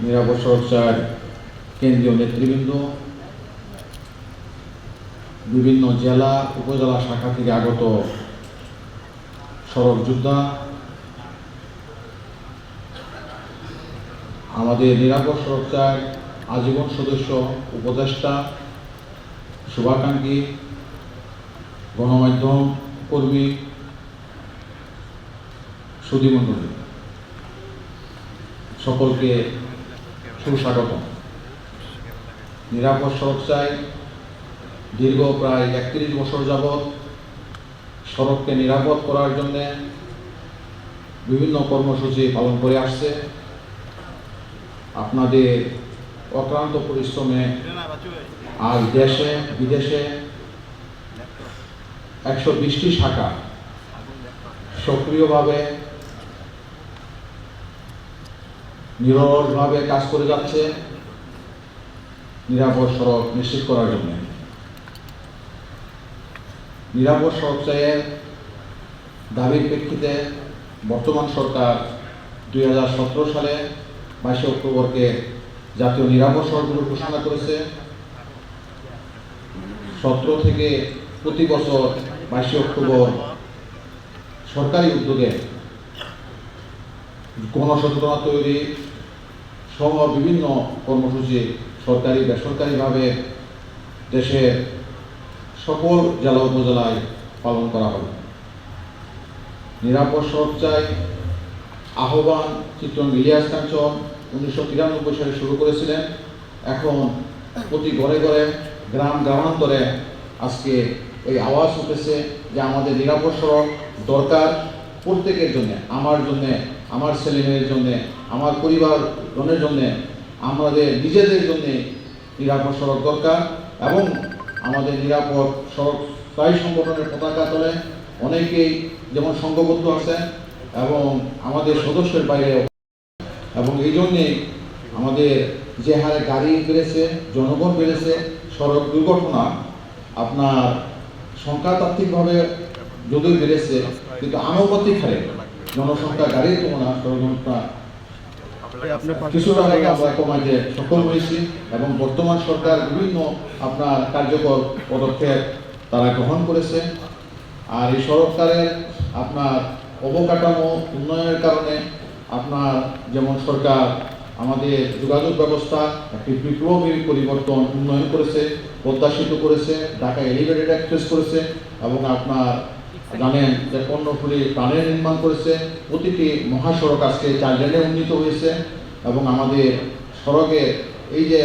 নিরাপদ সড়ক চার কেন্দ্রীয় নেতৃবৃন্দ, বিভিন্ন জেলা উপজেলা শাখা থেকে আগত সড়ক যোদ্ধা, আমাদের নিরাপদ সড়ক চার আজীবন সদস্য, উপদেষ্টা, শুভাকাঙ্ক্ষী, গণমাধ্যম কর্মী, সুধীমণ্ডলী, সকলকে সুস্বাগত। নিরাপদ সড়ক চাই দীর্ঘ প্রায় 31 বছর যাবৎ সড়ককে নিরাপদ করার জন্য বিভিন্ন কর্মসূচি পালন করে আসছে। আপনাদের অক্লান্ত পরিশ্রমে আজ দেশে বিদেশে 120টি শাখা সক্রিয়ভাবে নিরলসভাবে কাজ করে যাচ্ছে নিরাপদ সড়ক নিশ্চিত করার জন্য। নিরাপদ সড়ক চাইয়ের দাবির প্রেক্ষিতে বর্তমান সরকার 2017 সালে 22 অক্টোবরকে জাতীয় নিরাপদ সড়কগুলো ঘোষণা করেছে। 17 থেকে প্রতি বছর 22 অক্টোবর সরকারি উদ্যোগে গণসচেতনতা তৈরি সহ বিভিন্ন কর্মসূচি সরকারি বেসরকারিভাবে দেশের সকল জেলা উপজেলায় পালন করা হবে। নিরাপদ সড়ক চাই আহ্বান চিত্রন ইলিয়াস কাঞ্চন 1993 সালে শুরু করেছিলেন। এখন প্রতি ঘরে ঘরে গ্রাম গ্রামান্তরে আজকে এই আওয়াজ উঠেছে যে আমাদের নিরাপদ সড়ক দরকার প্রত্যেকের জন্যে, আমার জন্যে, আমার ছেলেমেয়ের জন্যে, আমার পরিবারজনের জন্যে, আমাদের নিজেদের জন্যে নিরাপদ সড়ক দরকার। এবং আমাদের নিরাপদ সড়ক চাই সংগঠনের পতাকা তলে অনেকেই যেমন সংঘবদ্ধ আছে এবং আমাদের সদস্যের বাইরে, এবং এই জন্যেই আমাদের যে হারে গাড়ি বেড়েছে, জনগণ বেড়েছে, সড়ক দুর্ঘটনা আপনার সংখ্যাতাত্ত্বিকভাবে যদিও বেড়েছে কিন্তু আনুপাতিক হারে জনসংখ্যা গাড়ির তুলনা সড়ক দুর্ঘটনা কিছুটা হলে আমরা কমাতে সফল হয়েছি। এবং বর্তমান সরকার বিভিন্ন আপনার কার্যকর পদক্ষেপ তারা গ্রহণ করেছে। আর এই সড়ককারের আপনার অবকাঠামো উন্নয়নের কারণে আপনার যেমন সরকার আমাদের যোগাযোগ ব্যবস্থা একটি বিপ্লবী পরিবর্তন উন্নয়ন করেছে, পদ্মা সেতু করেছে, ঢাকা এলিভেটেড এক্সপ্রেস করেছে, এবং আপনার জানেন যে কর্ণফুলী টানেল নির্মাণ করেছে। প্রতিটি মহাসড়ক আজকে 4 লেনে উন্নীত হয়েছে এবং আমাদের সড়কে এই যে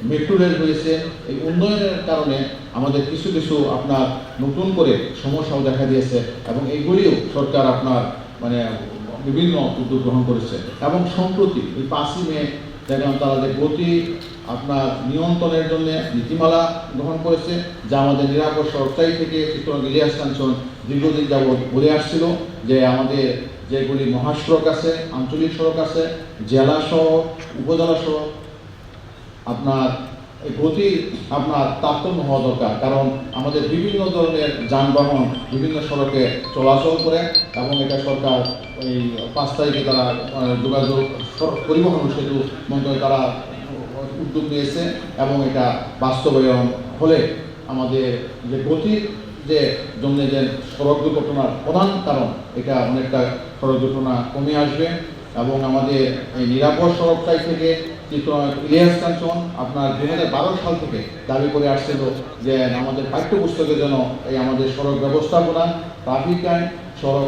মেট্রো রেল হয়েছে, এই উন্নয়নের কারণে আমাদের কিছু কিছু আপনার নতুন করে সমস্যাও দেখা দিয়েছে এবং এইগুলিও সরকার আপনার মানে বিভিন্ন উদ্যোগ গ্রহণ করেছে। এবং সম্প্রতি এই 5ই মে দেখলাম তারা যে গতি আপনার নিয়ন্ত্রণের জন্য নীতিমালা গ্রহণ করেছে, যা আমাদের নিরাপদ সড়কটাই থেকে চিত্রন ইলিয়াস কাঞ্চন দীর্ঘদিন যাবৎ বলে আসছিল যে আমাদের যেগুলি মহাসড়ক আছে, আঞ্চলিক সড়ক আছে, জেলা সড়ক, উপজেলা সড়ক আপনার এই গতি আপনার তারতম্য হওয়া দরকার। কারণ আমাদের বিভিন্ন ধরনের যানবাহন বিভিন্ন সড়কে চলাচল করে এবং এটা সরকার ওই 5 তারিখে তারা যোগাযোগ পরিবহন সেতু মন্ত্রণালয় তারা উদ্যোগ নিয়েছে এবং এটা বাস্তবায়ন হলে আমাদের যে গতির যে জন্য যে সড়ক দুর্ঘটনার প্রধান কারণ এটা অনেকটা সড়ক দুর্ঘটনা কমে আসবে। এবং আমাদের এই নিরাপদ সড়কটাই থেকে ইলিয়াস কাঞ্চন আপনার 2012 সাল থেকে দাবি করে আসছিল যে আমাদের পাঠ্যপুস্তকে যেন এই আমাদের সড়ক ব্যবস্থাপনা, ট্রাফিক আইন, সড়ক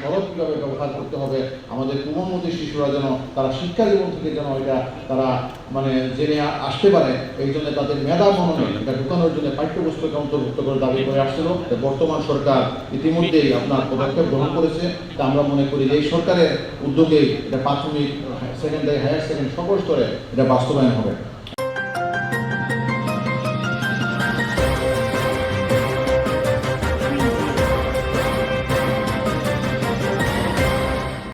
সড়ক কীভাবে ব্যবহার করতে হবে, আমাদের পূর্ববর্তী শিশুরা যেন তারা শিক্ষা জীবন থেকে যেন এটা তারা মানে জেনে আসতে পারে, এই জন্য তাদের মেধা মননে এটা ঢুকানোর জন্য পাঠ্যপুস্তকে অন্তর্ভুক্ত করে দাবি করে আসছিল। বর্তমান সরকার ইতিমধ্যেই আপনার পদক্ষেপ গ্রহণ করেছে। তা আমরা মনে করি যে এই সরকারের উদ্যোগেই এটা প্রাথমিক, সেকেন্ডারি, হায়ার সেকেন্ডারি সকল স্তরে এটা বাস্তবায়ন হবে।